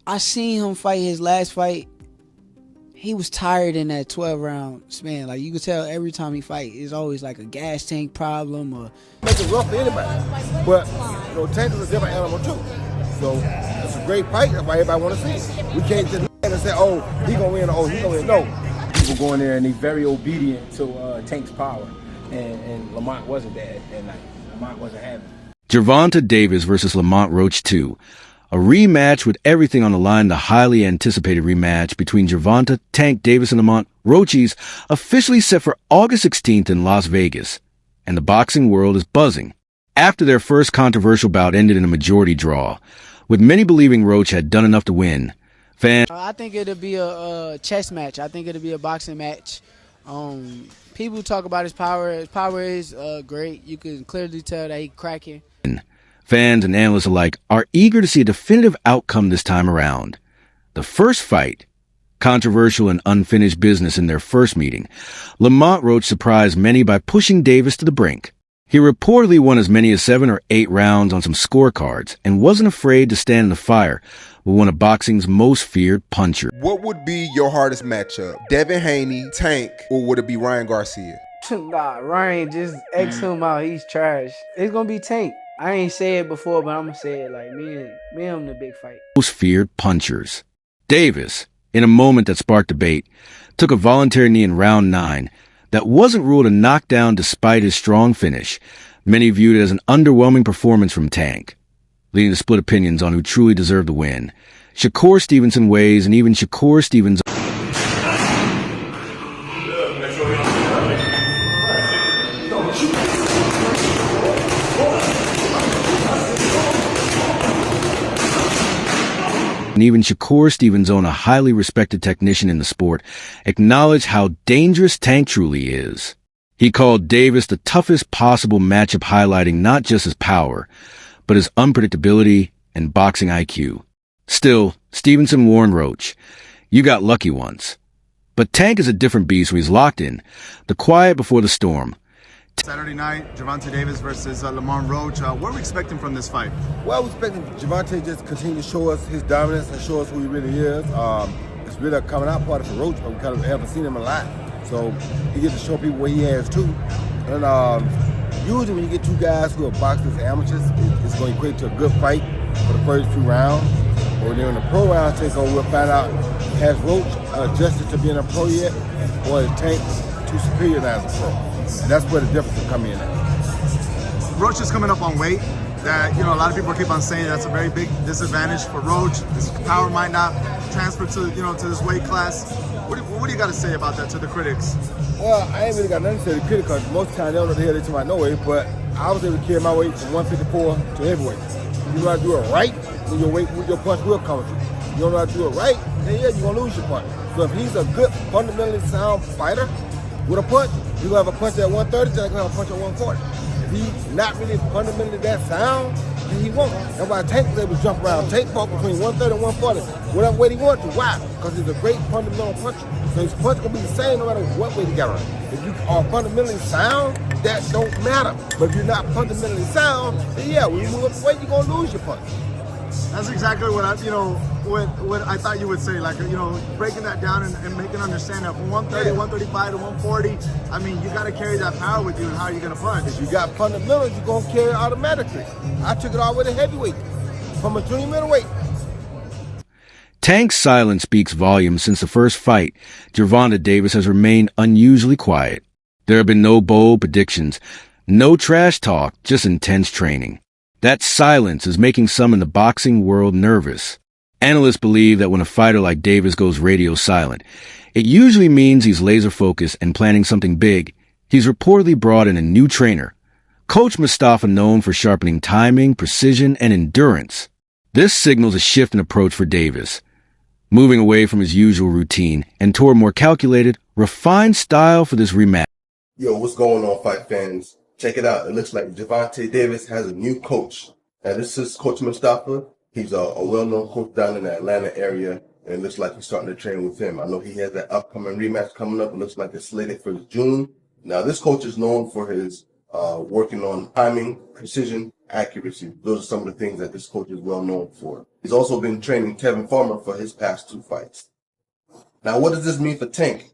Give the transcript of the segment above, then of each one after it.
I seen him fight his last fight. He was tired in that 12-round span. Like, you could tell every time he fight, it's always like a gas tank problem or... Make it rough for anybody. But, Tank is a different animal too. So, it's a great fight. That's why everybody want to see it. We can't just and say, oh, he going to win, or oh, he going to win. No. People go in there and he's very obedient to Tank's power. And Lamont wasn't that night. Lamont wasn't having it. Gervonta Davis versus Lamont Roach 2. A rematch with everything on the line, the highly anticipated rematch between Gervonta, Tank Davis, and Lamont Roaches officially set for August 16th in Las Vegas. And the boxing world is buzzing. After their first controversial bout ended in a majority draw, with many believing Roach had done enough to win, fans... I think it'll be a chess match. I think it'll be a boxing match. People talk about his power. His power is great. You can clearly tell that he's cracking. Fans and analysts alike are eager to see a definitive outcome this time around. The first fight, controversial and unfinished business in their first meeting, Lamont Roach surprised many by pushing Davis to the brink. He reportedly won as many as 7 or 8 rounds on some scorecards and wasn't afraid to stand in the fire with one of boxing's most feared punchers. What would be your hardest matchup? Devin Haney, Tank, or would it be Ryan Garcia? Nah, Ryan, just X him out. He's trash. It's going to be Tank. I ain't said it before, but I'm going to say it like me and him the big fight. Most feared punchers. Davis, in a moment that sparked debate, took a voluntary knee in round 9 that wasn't ruled a knockdown despite his strong finish. Many viewed it as an underwhelming performance from Tank, leading to split opinions on who truly deserved the win. Shakur Stevenson weighs, and even Shakur Stevenson... And even Shakur Stevenson, a highly respected technician in the sport, acknowledged how dangerous Tank truly is. He called Davis the toughest possible matchup, highlighting not just his power, but his unpredictability and boxing IQ. Still, Stevenson warned Roach, "You got lucky once." But Tank is a different beast when he's locked in. The quiet before the storm. Saturday night, Gervonta Davis versus Lamont Roach. What are we expecting from this fight? Well, we're expecting Gervonta just continue to show us his dominance and show us who he really is. It's really a coming out party for Roach, but we kind of haven't seen him a lot. So he gets to show people what he has too. And usually when you get two guys who are boxing as amateurs, it's going to equate to a good fight for the first few rounds. But then when the pro rounds take over, we'll find out, has Roach adjusted to being a pro yet, or is Tank too superior now as a pro? And that's where the difference will come in at. Roach is coming up on weight that, a lot of people keep on saying that's a very big disadvantage for Roach. His power might not transfer to, to this weight class. What do you got to say about that to the critics? Well, I ain't really got nothing to say to the critics because most of the time they don't know the hell they're talking about no weight, but I was able to carry my weight from 154 to heavyweight. You know how to do it right, then your weight, your punch will come with you. You don't know how to do it right, then yeah, you're going to lose your punch. So if he's a good, fundamentally sound fighter with a punch, you're going to have a punch at 130, then you're going to have a punch at 140. If he's not really fundamentally that sound, then he won't. That's why Tank was able to jump around. Tank fought between 130 and 140, whatever weight he wanted to. Why? Because he's a great fundamental puncher. So his punch can be the same no matter what weight he got on. If you are fundamentally sound, that don't matter. But if you're not fundamentally sound, then yeah, when you move up the weight, you're going to lose your punch. That's exactly what what I thought you would say, like, breaking that down and making understand that from 130, 135 to 140, I mean, you got to carry that power with you and how you're going to punch. If you got fundamentals, you're going to carry it automatically. I took it all the way to heavyweight, from a junior middleweight. Tank's silence speaks volumes. Since the first fight, Gervonta Davis has remained unusually quiet. There have been no bold predictions, no trash talk, just intense training. That silence is making some in the boxing world nervous. Analysts believe that when a fighter like Davis goes radio silent, it usually means he's laser-focused and planning something big. He's reportedly brought in a new trainer, Coach Mustafa, known for sharpening timing, precision, and endurance. This signals a shift in approach for Davis, moving away from his usual routine and toward a more calculated, refined style for this rematch. Yo, what's going on, fight fans? Check it out. It looks like Gervonta Davis has a new coach. Now, this is Coach Mustafa. He's a well-known coach down in the Atlanta area, and it looks like he's starting to train with him. I know he has that upcoming rematch coming up. It looks like it's slated for June. Now, this coach is known for his working on timing, precision, accuracy. Those are some of the things that this coach is well known for. He's also been training Tevin Farmer for his past 2 fights. Now, what does this mean for Tank?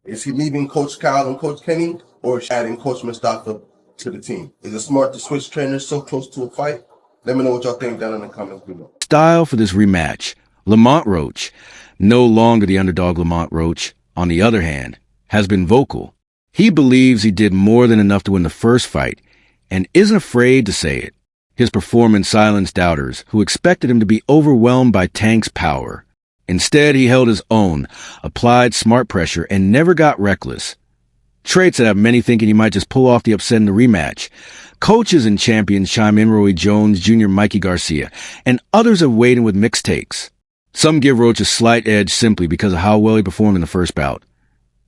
Is he leaving Coach Kyle and Coach Kenny, or is he adding Coach Mustafa to the team? Is it smart to switch trainers so close to a fight? Let me know what y'all think down in the comments below. Style for this rematch, Lamont Roach, no longer the underdog Lamont Roach, on the other hand, has been vocal. He believes he did more than enough to win the first fight and isn't afraid to say it. His performance silenced doubters who expected him to be overwhelmed by Tank's power. Instead, he held his own, applied smart pressure, and never got reckless. Traits that have many thinking he might just pull off the upset in the rematch. Coaches and champions chime in: Roy Jones, Jr., Mikey Garcia, and others have weighed in with mixed takes. Some give Roach a slight edge simply because of how well he performed in the first bout.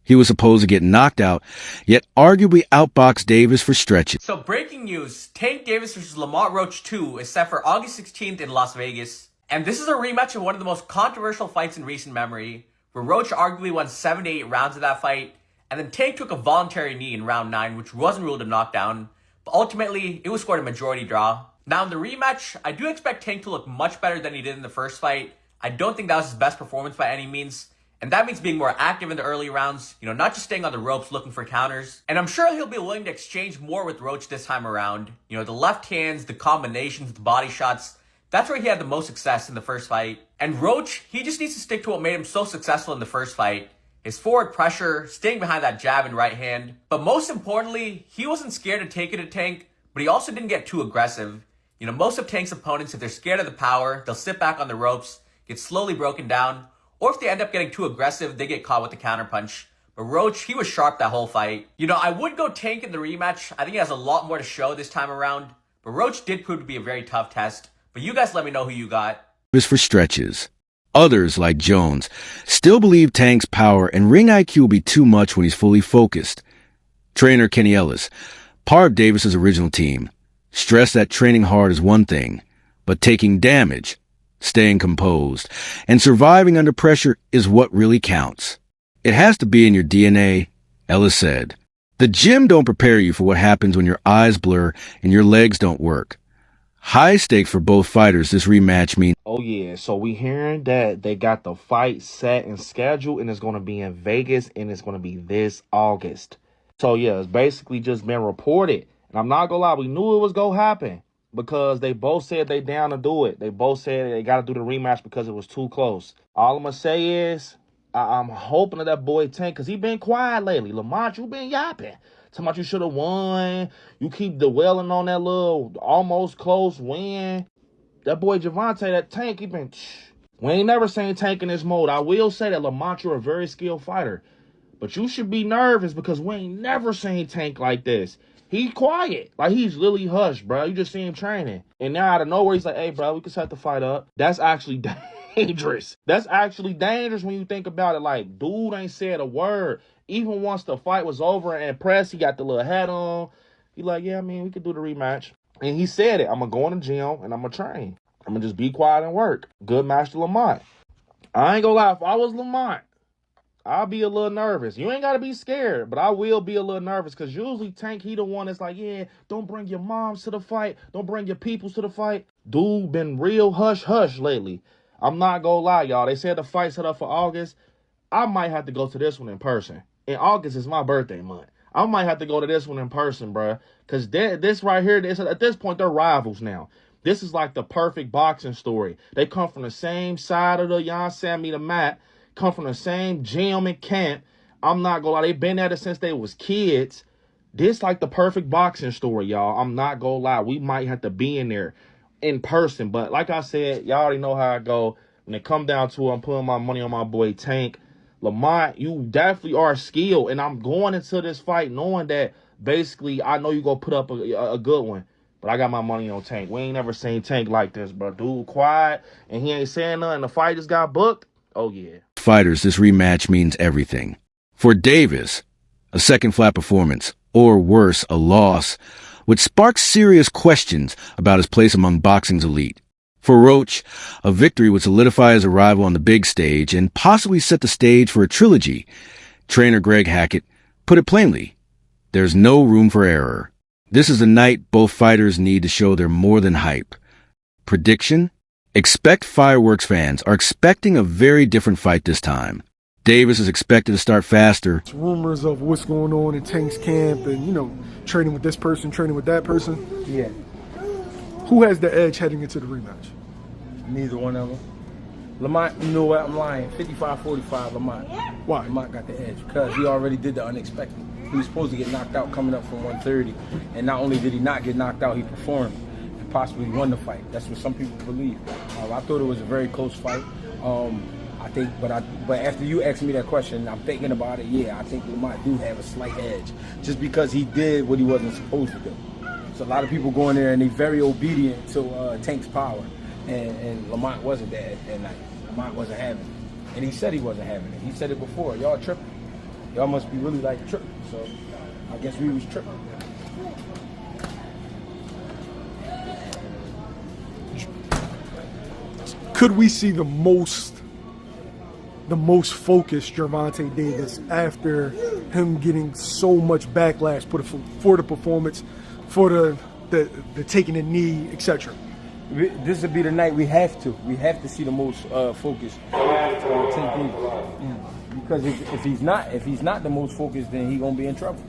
He was supposed to get knocked out, yet arguably outboxed Davis for stretches. So breaking news, Tank Davis vs. Lamont Roach 2 is set for August 16th in Las Vegas. And this is a rematch of one of the most controversial fights in recent memory, where Roach arguably won 7 to 8 rounds of that fight, and then Tank took a voluntary knee in round 9, which wasn't ruled a knockdown, but ultimately, it was scored a majority draw. Now in the rematch, I do expect Tank to look much better than he did in the first fight. I don't think that was his best performance by any means. And that means being more active in the early rounds, not just staying on the ropes looking for counters. And I'm sure he'll be willing to exchange more with Roach this time around. The left hands, the combinations, the body shots, that's where he had the most success in the first fight. And Roach, he just needs to stick to what made him so successful in the first fight. His forward pressure, staying behind that jab and right hand. But most importantly, he wasn't scared to take it at Tank, but he also didn't get too aggressive. Most of Tank's opponents, if they're scared of the power, they'll sit back on the ropes, get slowly broken down, or if they end up getting too aggressive, they get caught with the counterpunch. But Roach, he was sharp that whole fight. I would go Tank in the rematch. I think he has a lot more to show this time around. But Roach did prove to be a very tough test. But you guys let me know who you got. For stretches. Others, like Jones, still believe Tank's power and ring IQ will be too much when he's fully focused. Trainer Kenny Ellis, part of Davis's original team, stressed that training hard is one thing, but taking damage, staying composed, and surviving under pressure is what really counts. It has to be in your DNA, Ellis said. The gym don't prepare you for what happens when your eyes blur and your legs don't work. High stakes for both fighters. This rematch means... Oh, yeah. So we hearing that they got the fight set and scheduled, and it's going to be in Vegas, and it's going to be this August. So, yeah, it's basically just been reported. And I'm not going to lie, we knew it was going to happen because they both said they down to do it. They both said they got to do the rematch because it was too close. All I'm going to say is I'm hoping that boy Tank, because he been quiet lately. Lamont, you been yapping. Talking about you should have won. You keep dwelling on that little almost close win. That boy Gervonta, that Tank, he been... We ain't never seen Tank in this mode. I will say that, Lamont, you're a very skilled fighter. But you should be nervous because we ain't never seen Tank like this. He quiet. Like, he's literally hushed, bro. You just see him training. And now out of nowhere, he's like, hey, bro, we can set the fight up. That's actually dangerous. That's actually dangerous when you think about it. Like, dude ain't said a word. Even once the fight was over and pressed, he got the little hat on. He like, yeah, we could do the rematch. And he said it. I'm going to go in the gym and I'm going to train. I'm going to just be quiet and work. Good match to Lamont. I ain't going to lie. If I was Lamont, I'll be a little nervous. You ain't got to be scared, but I will be a little nervous because usually Tank, he the one that's like, yeah, don't bring your moms to the fight. Don't bring your peoples to the fight. Dude been real hush-hush lately. I'm not going to lie, y'all. They said the fight set up for August. I might have to go to this one in person. In August is my birthday month. I might have to go to this one in person, bro. Because this right here, at this point, they're rivals now. This is like the perfect boxing story. They come from the same side of the the mat, come from the same gym and camp. I'm not going to lie. They've been at it since they was kids. This like the perfect boxing story, y'all. I'm not going to lie. We might have to be in there in person. But like I said, y'all already know how I go. When it come down to it, I'm putting my money on my boy Tank. Lamont, you definitely are skilled, and I'm going into this fight knowing that basically I know you're going to put up a good one, but I got my money on Tank. We ain't never seen Tank like this, bro. Dude quiet, and he ain't saying nothing. The fight just got booked. Oh, yeah. Fighters, this rematch means everything. For Davis, a second flat performance, or worse, a loss, would spark serious questions about his place among boxing's elite. For Roach, a victory would solidify his arrival on the big stage and possibly set the stage for a trilogy. Trainer Greg Hackett put it plainly, there's no room for error. This is the night both fighters need to show they're more than hype. Prediction? Expect fireworks fans are expecting a very different fight this time. Davis is expected to start faster. It's rumors of what's going on in Tank's camp and, training with this person, training with that person. Yeah, Who has the edge heading into the rematch? neither one of them. Lamont, you know what? I'm lying. 55-45, Lamont. Why? Lamont got the edge because he already did the unexpected. He was supposed to get knocked out coming up from 130, and not only did he not get knocked out, he performed and possibly won the fight. That's what some people believe. I thought it was a very close fight. I think, but after you asked me that question, I'm thinking about it. Yeah, I think Lamont do have a slight edge, just because he did what he wasn't supposed to do. So a lot of people go in there and they're very obedient to Tank's power, and Lamont wasn't that that night. Lamont wasn't having it, and he said he wasn't having it. He said it before. Y'all tripping. Y'all must be really like tripping. So I guess we was tripping. Could we see the most focused Gervonta Davis after him getting so much backlash for the performance, for the taking a knee, etc.? This would be the night we have to see the most focused Tank Davis. Because if he's not the most focused, then he's gonna be in trouble.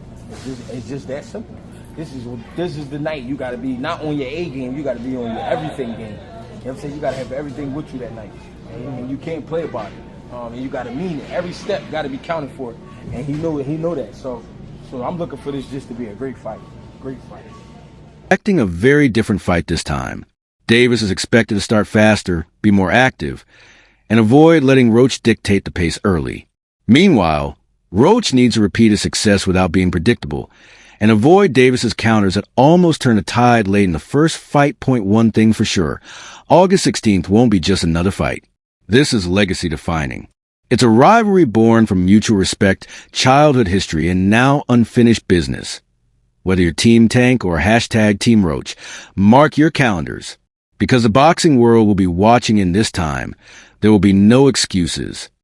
It's just that simple. This is the night you gotta be not on your A game, you gotta be on your everything game. You know what I'm saying? You gotta have everything with you that night, and you can't play about it. And you gotta mean it. Every step gotta be counted for, and he know that. So I'm looking for this just to be a great fight. Great fight. Expecting a very different fight this time. Davis is expected to start faster, be more active, and avoid letting Roach dictate the pace early. Meanwhile, Roach needs to repeat his success without being predictable, and avoid Davis's counters that almost turn the tide late in the first fight. One thing for sure, August 16th won't be just another fight. This is legacy defining. It's a rivalry born from mutual respect, childhood history, and now unfinished business. Whether you're Team Tank or #Team Roach, mark your calendars. Because the boxing world will be watching in this time, there will be no excuses.